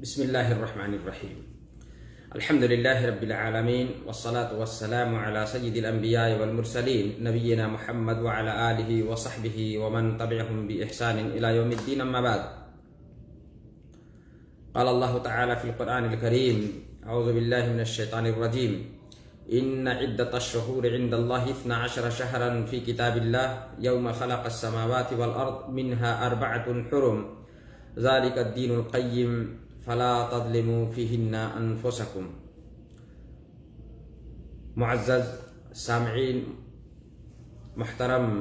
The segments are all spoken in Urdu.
بسم اللہ الرحمن الرحیم الحمد للہ رب العالمین والصلاة والسلام على سید الانبیاء والمرسلین نبینا محمد وعلى آلہ وصحبہ ومن تبعهم بإحسان الى یوم الدین اما بعد قال اللہ تعالی فی القرآن الکریم اعوذ باللہ من الشیطان الرجیم ان عدت الشہور عند اللہ 12 شہرا فی کتاب اللہ یوم خلق السماوات والارض منها 4 حرم ذلك الدین القیم فلا تظلموا فیہن انفسکم۔ معزز سامعین، محترم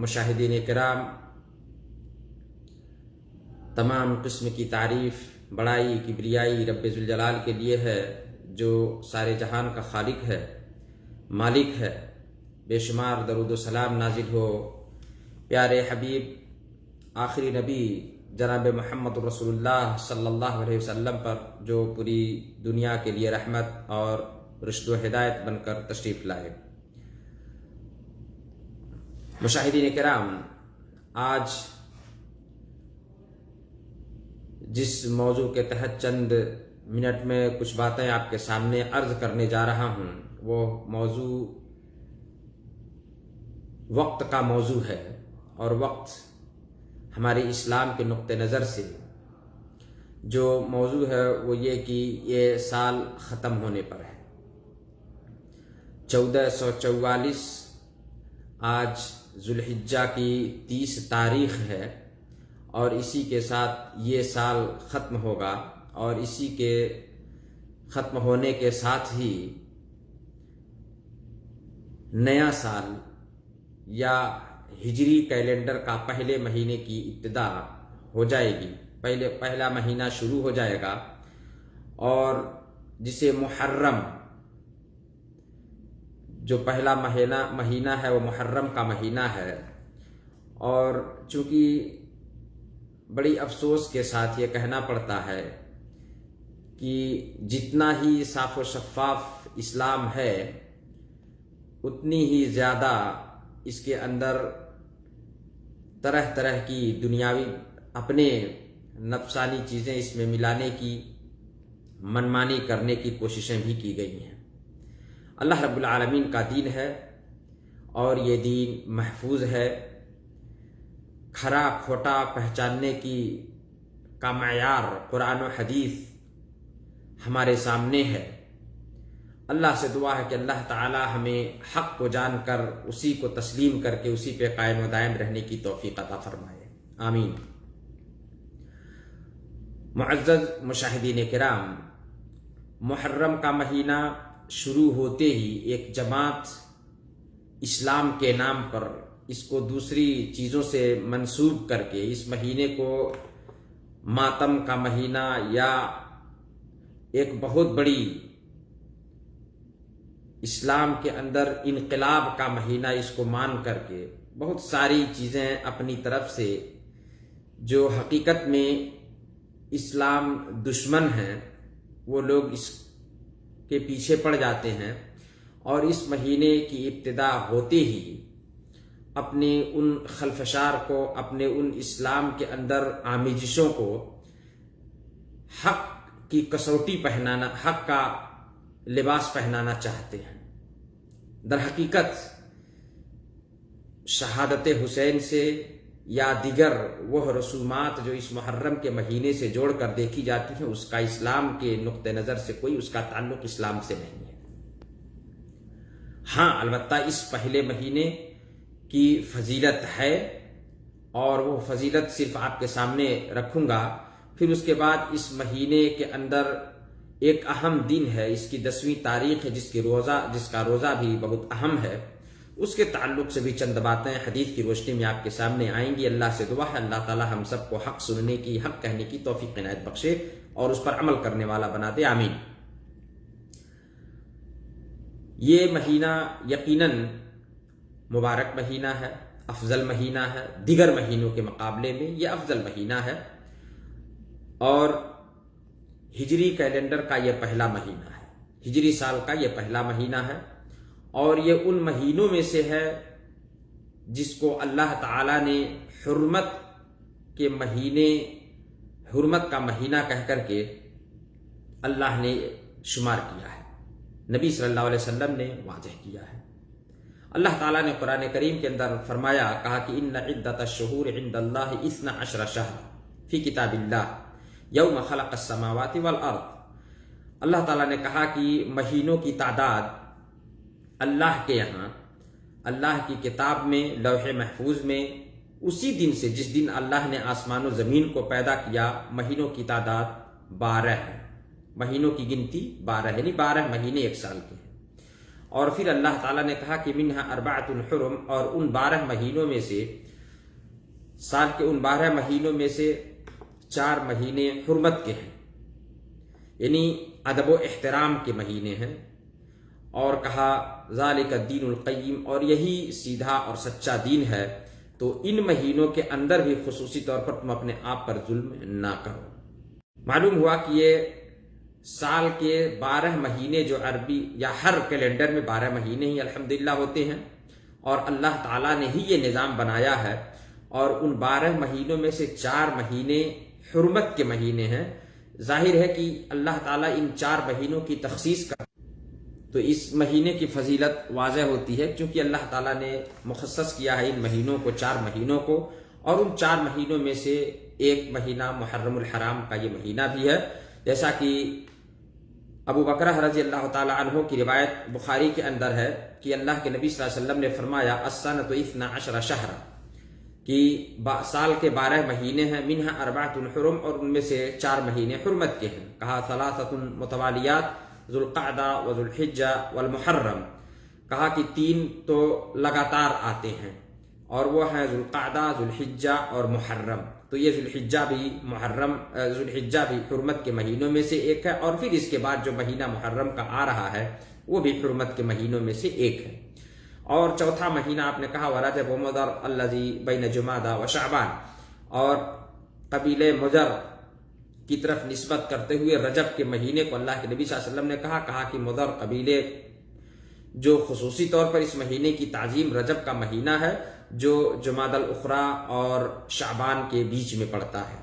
مشاہدین کرام، تمام قسم کی تعریف، بڑائی، کبریائی رب ذوالجلال کے لیے ہے جو سارے جہان کا خالق ہے، مالک ہے۔ بے شمار درود و سلام نازل ہو پیارے حبیب آخری نبی جناب محمد رسول اللہ صلی اللہ علیہ وسلم پر، جو پوری دنیا کے لیے رحمت اور رشد و ہدایت بن کر تشریف لائے۔ مشاہدین کرام، آج جس موضوع کے تحت چند منٹ میں کچھ باتیں آپ کے سامنے عرض کرنے جا رہا ہوں، وہ موضوع وقت کا موضوع ہے، اور وقت ہمارے اسلام کے نقطہ نظر سے جو موضوع ہے وہ یہ کہ یہ سال ختم ہونے پر ہے۔ 1444 آج ذوالحجہ کی 30 تاریخ ہے، اور اسی کے ساتھ یہ سال ختم ہوگا، اور اسی کے ختم ہونے کے ساتھ ہی نیا سال یا ہجری کیلنڈر کا پہلے مہینے کی ابتدا ہو جائے گی۔ پہلا مہینہ شروع ہو جائے گا، اور جسے محرم، جو پہلا مہینہ ہے وہ محرم کا مہینہ ہے۔ اور چونکہ بڑی افسوس کے ساتھ یہ کہنا پڑتا ہے کہ جتنا ہی صاف و شفاف اسلام ہے، اتنی ہی زیادہ اس کے اندر طرح طرح کی دنیاوی اپنے نفسانی چیزیں اس میں ملانے کی، منمانی کرنے کی کوششیں بھی کی گئی ہیں۔ اللہ رب العالمین کا دین ہے، اور یہ دین محفوظ ہے۔ کھرا کھوٹا پہچاننے کا معیار قرآن و حدیث ہمارے سامنے ہے۔ اللہ سے دعا ہے کہ اللہ تعالی ہمیں حق کو جان کر اسی کو تسلیم کر کے اسی پہ قائم و دائم رہنے کی توفیق عطا فرمائے، آمین۔ معزز مشاہدین کرام، محرم کا مہینہ شروع ہوتے ہی ایک جماعت اسلام کے نام پر اس کو دوسری چیزوں سے منسوب کر کے اس مہینے کو ماتم کا مہینہ یا ایک بہت بڑی اسلام کے اندر انقلاب کا مہینہ اس کو مان کر کے بہت ساری چیزیں اپنی طرف سے، جو حقیقت میں اسلام دشمن ہیں، وہ لوگ اس کے پیچھے پڑ جاتے ہیں، اور اس مہینے کی ابتدا ہوتے ہی اپنے ان خلفشار کو، اپنے ان اسلام کے اندر آمیزشوں کو حق کی کسوٹی پہنانا، حق کا لباس پہنانا چاہتے ہیں۔ در حقیقت شہادت حسین سے یا دیگر وہ رسومات جو اس محرم کے مہینے سے جوڑ کر دیکھی جاتی ہیں، اس کا اسلام کے نقطہ نظر سے کوئی اس کا تعلق اسلام سے نہیں ہے۔ ہاں، البتہ اس پہلے مہینے کی فضیلت ہے، اور وہ فضیلت صرف آپ کے سامنے رکھوں گا۔ پھر اس کے بعد اس مہینے کے اندر ایک اہم دن ہے، اس کی 10ویں تاریخ ہے، جس کا روزہ بھی بہت اہم ہے۔ اس کے تعلق سے بھی چند باتیں حدیث کی روشنی میں آپ کے سامنے آئیں گی۔ اللہ سے دعا ہے اللہ تعالی ہم سب کو حق سننے کی، حق کہنے کی توفیق عنایت بخشے، اور اس پر عمل کرنے والا بنا دے، آمین۔ یہ مہینہ یقیناً مبارک مہینہ ہے، افضل مہینہ ہے، دیگر مہینوں کے مقابلے میں یہ افضل مہینہ ہے، اور ہجری کیلنڈر کا یہ پہلا مہینہ ہے، ہجری سال کا یہ پہلا مہینہ ہے، اور یہ ان مہینوں میں سے ہے جس کو اللہ تعالی نے حرمت کا مہینہ کہہ کر کے اللہ نے شمار کیا ہے، نبی صلی اللہ علیہ وسلم نے واضح کیا ہے۔ اللہ تعالیٰ نے قرآن کریم کے اندر فرمایا، کہا کہ ان عدت الشہور عند اللہ 12 شہر فی کتاب اللہ یوم خلق السماوات والارض۔ اللہ تعالیٰ نے کہا کہ مہینوں کی تعداد اللہ کے یہاں، اللہ کی کتاب میں، لوح محفوظ میں، اسی دن سے جس دن اللہ نے آسمان و زمین کو پیدا کیا، مہینوں کی تعداد 12 ہے۔ مہینوں کی گنتی 12 یعنی 12 مہینے ایک سال کے ہیں۔ اور پھر اللہ تعالیٰ نے کہا کہ منہا 4 حرم، اور ان 12 مہینوں میں سے، سال کے ان 12 مہینوں میں سے 4 مہینے حرمت کے ہیں، یعنی ادب و احترام کے مہینے ہیں۔ اور کہا ذالک الدین القیم، اور یہی سیدھا اور سچا دین ہے، تو ان مہینوں کے اندر بھی خصوصی طور پر تم اپنے آپ پر ظلم نہ کرو۔ معلوم ہوا کہ یہ سال کے 12 مہینے جو عربی یا ہر کیلنڈر میں 12 مہینے ہی الحمدللہ ہوتے ہیں، اور اللہ تعالیٰ نے ہی یہ نظام بنایا ہے، اور ان 12 مہینوں میں سے 4 مہینے حرمت کے مہینے ہیں۔ ظاہر ہے کہ اللہ تعالیٰ ان 4 مہینوں کی تخصیص کر، تو اس مہینے کی فضیلت واضح ہوتی ہے، کیونکہ اللہ تعالیٰ نے مخصص کیا ہے ان مہینوں کو، 4 مہینوں کو، اور ان 4 مہینوں میں سے ایک مہینہ محرم الحرام کا یہ مہینہ بھی ہے، جیسا کہ ابو بکرہ رضی اللہ تعالیٰ عنہ کی روایت بخاری کے اندر ہے کہ اللہ کے نبی صلی اللہ علیہ وسلم نے فرمایا السنۃ 12 شہرا، کہ سال کے 12 مہینے ہیں، منہا 4 حرم، اور ان میں سے 4 مہینے حرمت کے ہیں۔ کہا 3 متوالیات ذو القعدہ و ذو الحجہ والمحرم، کہا کہ 3 تو لگاتار آتے ہیں، اور وہ ہیں ذو القعدہ، ذو الحجہ اور محرم۔ تو یہ ذو الحجہ بھی حرمت کے مہینوں میں سے ایک ہے، اور پھر اس کے بعد جو مہینہ محرم کا آ رہا ہے وہ بھی حرمت کے مہینوں میں سے ایک ہے۔ اور چوتھا مہینہ آپ نے کہا ورجب و مضر الذی بین جمادی و شعبان، اور قبیلہ مضر کی طرف نسبت کرتے ہوئے رجب کے مہینے کو اللہ کے نبی صلی اللہ علیہ وسلم نے کہا کہ مضر قبیلے جو خصوصی طور پر اس مہینے کی تعظیم رجب کا مہینہ ہے، جو جمادی الاخری اور شعبان کے بیچ میں پڑتا ہے۔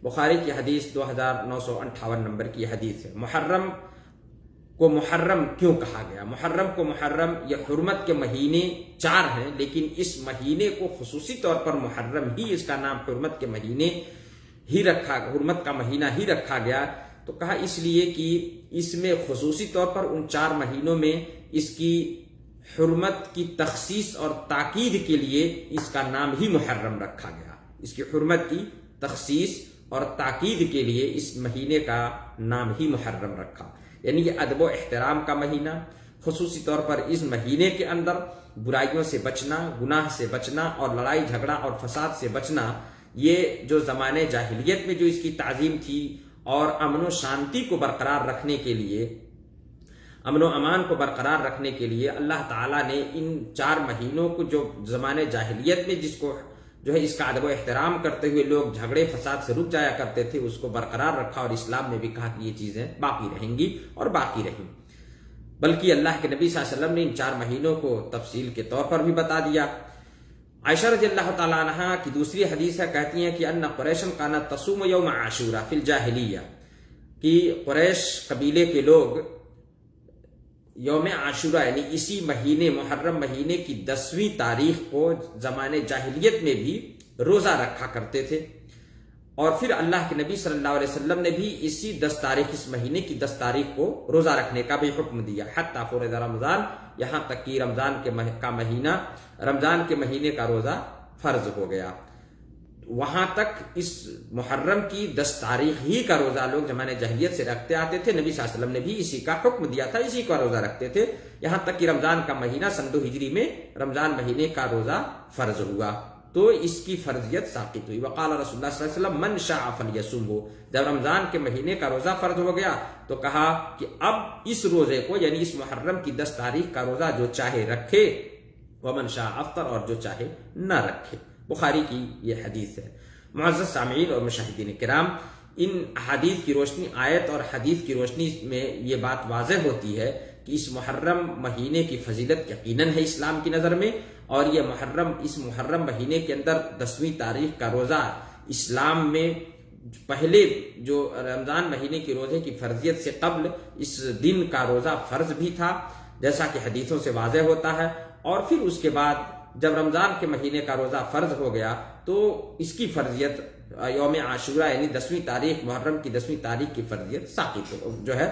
بخاری کی حدیث 2958 نمبر کی حدیث ہے۔ محرم کو محرم کیوں کہا گیا؟ محرم کو محرم، یہ حرمت کے مہینے 4 ہیں، لیکن اس مہینے کو خصوصی طور پر محرم ہی، اس کا نام حرمت کے مہینے ہی رکھا، حرمت کا مہینہ ہی رکھا گیا۔ تو کہا اس لیے کہ اس میں خصوصی طور پر ان 4 مہینوں میں اس کی حرمت کی تخصیص اور تاکید کے لیے اس کا نام ہی محرم رکھا گیا۔ اس کی حرمت کی تخصیص اور تاکید کے لیے اس مہینے کا نام ہی محرم رکھا، یعنی یہ ادب و احترام کا مہینہ۔ خصوصی طور پر اس مہینے کے اندر برائیوں سے بچنا، گناہ سے بچنا، اور لڑائی جھگڑا اور فساد سے بچنا، یہ جو زمانے جاہلیت میں جو اس کی تعظیم تھی، اور امن و شانتی کو برقرار رکھنے کے لیے، امن و امان کو برقرار رکھنے کے لیے اللہ تعالیٰ نے ان 4 مہینوں کو، جو زمانے جاہلیت میں جس کو جو ہے اس کا ادب و احترام کرتے ہوئے لوگ جھگڑے فساد سے رک جایا کرتے تھے، اس کو برقرار رکھا، اور اسلام میں بھی کہا کہ یہ چیزیں باقی رہیں گی اور باقی رہیں۔ بلکہ اللہ کے نبی صلی اللہ علیہ وسلم نے ان 4 مہینوں کو تفصیل کے طور پر بھی بتا دیا۔ عائشہ رضی اللہ تعالیٰ عنہا کی دوسری حدیث ہے، کہتی ہیں کہ ان قریشن کانت تصوم یوم عاشورہ فی الجاہلیہ، کہ قریش قبیلے کے لوگ یوم عاشورہ یعنی اسی مہینے محرم مہینے کی 10ویں تاریخ کو زمانے جاہلیت میں بھی روزہ رکھا کرتے تھے، اور پھر اللہ کے نبی صلی اللہ علیہ وسلم نے بھی اسی 10 تاریخ، اس مہینے کی 10 تاریخ کو روزہ رکھنے کا بھی حکم دیا، حتی فرض رمضان، یہاں تک کہ رمضان کے مہینے کا روزہ فرض ہو گیا۔ وہاں تک اس محرم کی 10 تاریخ ہی کا روزہ لوگ زمانے جاہلیت سے رکھتے آتے تھے، نبی صلی اللہ علیہ وسلم نے بھی اسی کا حکم دیا تھا، اسی کا روزہ رکھتے تھے، یہاں تک کہ رمضان کا مہینہ سن 2 ہجری میں رمضان مہینے کا روزہ فرض ہوا، تو اس کی فرضیت ساقط ہوئی۔ وقال رسول اللہ صلی اللہ علیہ وسلم من شاء فلیصمہ، جب رمضان کے مہینے کا روزہ فرض ہو گیا تو کہا کہ اب اس روزے کو، یعنی اس محرم کی 10 تاریخ کا روزہ جو چاہے رکھے، ومن شاء افطر، اور جو چاہے نہ رکھے۔ بخاری کی یہ حدیث ہے۔ معزز سامعین اور مشاہدین کرام، ان احادیث کی روشنی، آیت اور حدیث کی روشنی میں یہ بات واضح ہوتی ہے کہ اس محرم مہینے کی فضیلت یقیناً ہے اسلام کی نظر میں، اور یہ اس محرم مہینے کے اندر 10ویں تاریخ کا روزہ اسلام میں پہلے جو رمضان مہینے کی روزے کی فرضیت سے قبل اس دن کا روزہ فرض بھی تھا، جیسا کہ حدیثوں سے واضح ہوتا ہے، اور پھر اس کے بعد جب رمضان کے مہینے کا روزہ فرض ہو گیا تو اس کی فرضیت یوم عاشورہ یعنی 10ویں تاریخ، محرم کی 10ویں تاریخ کی فرضیت ساقط جو ہے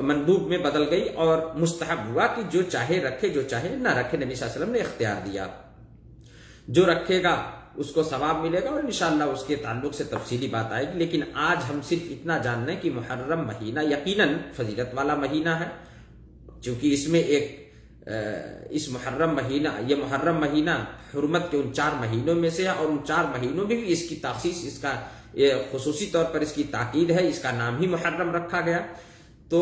مندوب میں بدل گئی، اور مستحب ہوا کہ جو چاہے رکھے جو چاہے نہ رکھے، نبی صلی اللہ علیہ وسلم نے اختیار دیا، جو رکھے گا اس کو ثواب ملے گا، اور انشاءاللہ اس کے تعلق سے تفصیلی بات آئے گی۔ لیکن آج ہم صرف اتنا جان لیں کہ محرم مہینہ یقیناً فضیلت والا مہینہ ہے، چونکہ اس میں اس محرم مہینہ، یہ محرم مہینہ حرمت کے ان 4 مہینوں میں سے ہے، اور ان 4 مہینوں میں بھی اس کی تخصیص، اس کا خصوصی طور پر اس کی تاکید ہے، اس کا نام ہی محرم رکھا گیا۔ تو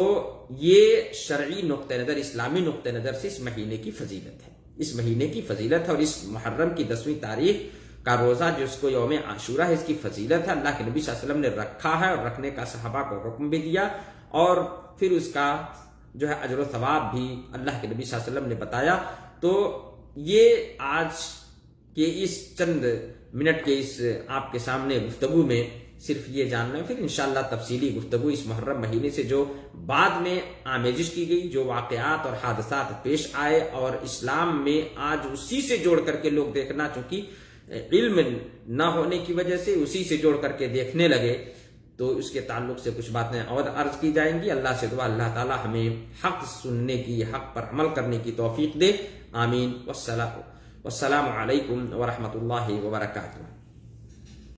یہ شرعی نقطہ نظر، اسلامی نقطہ نظر سے اس مہینے کی فضیلت ہے، اس مہینے کی فضیلت ہے، اور اس محرم کی 10ویں تاریخ کا روزہ جس کو یوم عاشورہ ہے، اس کی فضیلت ہے، اللہ کے نبی صلی اللہ علیہ وسلم نے رکھا ہے، اور رکھنے کا صحابہ کو حکم بھی دیا، اور پھر اس کا جو ہے اجر و ثواب بھی اللہ کے نبی صلی اللہ علیہ وسلم نے بتایا۔ تو یہ آج کے اس چند منٹ کے اس آپ کے سامنے گفتگو میں صرف یہ جاننا ہے، پھر انشاءاللہ تفصیلی گفتگو اس محرم مہینے سے جو بعد میں آمیزش کی گئی، جو واقعات اور حادثات پیش آئے، اور اسلام میں آج اسی سے جوڑ کر کے لوگ دیکھنا، چونکہ علم نہ ہونے کی وجہ سے اسی سے جوڑ کر کے دیکھنے لگے، تو اس کے تعلق سے کچھ باتیں اور عرض کی جائیں گی۔ اللہ سے دعا اللہ تعالی ہمیں حق سننے کی، حق پر عمل کرنے کی توفیق دے، آمین۔ والسلام علیکم ورحمۃ اللہ وبرکاتہ۔